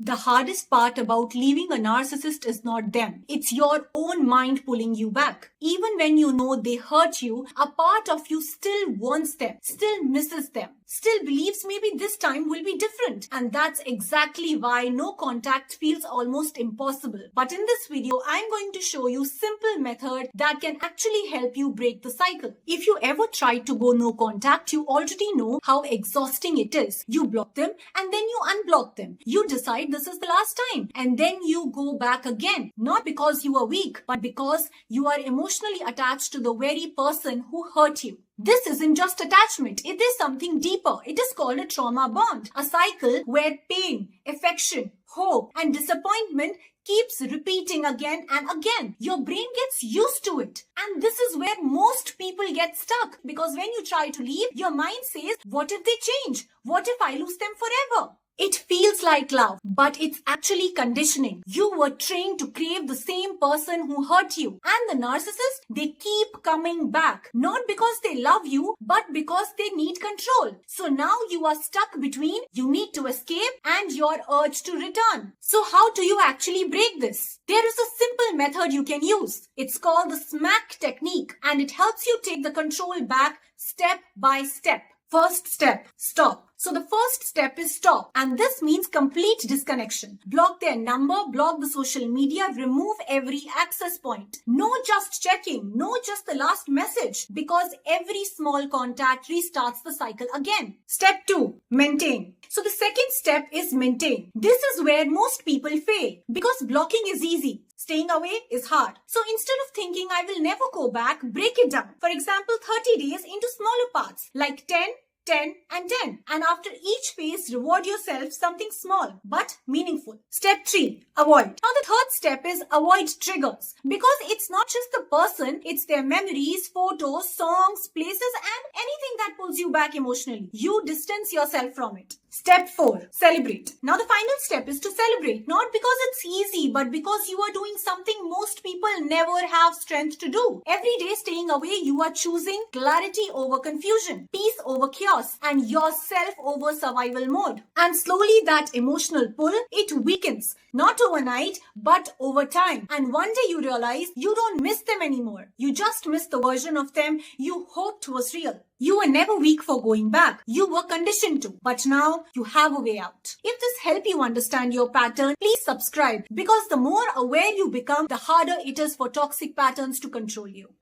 The hardest part about leaving a narcissist is not them. It's your own mind pulling you back. Even when you know they hurt you, a part of you still wants them, still misses them, still believes maybe this time will be different. And that's exactly why no contact feels almost impossible. But in this video, I'm going to show you simple method that can actually help you break the cycle. If you ever tried to go no contact, you already know how exhausting it is. You block them and then you unblock them. You decide this is the last time and then you go back again. Not because you are weak, but because you are emotionally attached to the very person who hurt you. This isn't just attachment, it is something deeper. It is called a trauma bond, a cycle where pain, affection, hope, and disappointment keeps repeating again and again. Your brain gets used to it. And this is where most people get stuck, because when you try to leave, your mind says, what if they change? What if I lose them forever? It feels like love, but it's actually conditioning. You were trained to crave the same person who hurt you. And the narcissist, they keep coming back. Not because they love you, but because they need control. So now you are stuck between you need to escape and your urge to return. So how do you actually break this? There is a simple method you can use. It's called the SMACK technique, and it helps you take the control back step by step. First step, stop. So the first step is stop, and this means complete disconnection. Block their number, block the social media, remove every access point. No just checking, no just the last message, because every small contact restarts the cycle again. Step 2, maintain. So the second step is maintain. This is where most people fail, because blocking is easy. Staying away is hard. So instead of thinking I will never go back, break it down. For example, 30 days into smaller parts, like 10, 10 and 10. And after each phase, reward yourself something small but meaningful. Step 3, avoid. Now the third step is avoid triggers. Because it's not just the person, it's their memories, photos, songs, places and anything that pulls you back emotionally. You distance yourself from it. Step 4, celebrate. Now the final step is to celebrate, not because it's easy, but because you are doing something most people never have strength to do. Every day staying away, you are choosing clarity over confusion, peace over chaos, and yourself over survival mode. And slowly that emotional pull, it weakens. Not overnight, but over time. And one day you realize you don't miss them anymore. You just miss the version of them you hoped was real. You were never weak for going back. You were conditioned to. But now you have a way out. If this helped you understand your pattern, please subscribe. Because the more aware you become, the harder it is for toxic patterns to control you.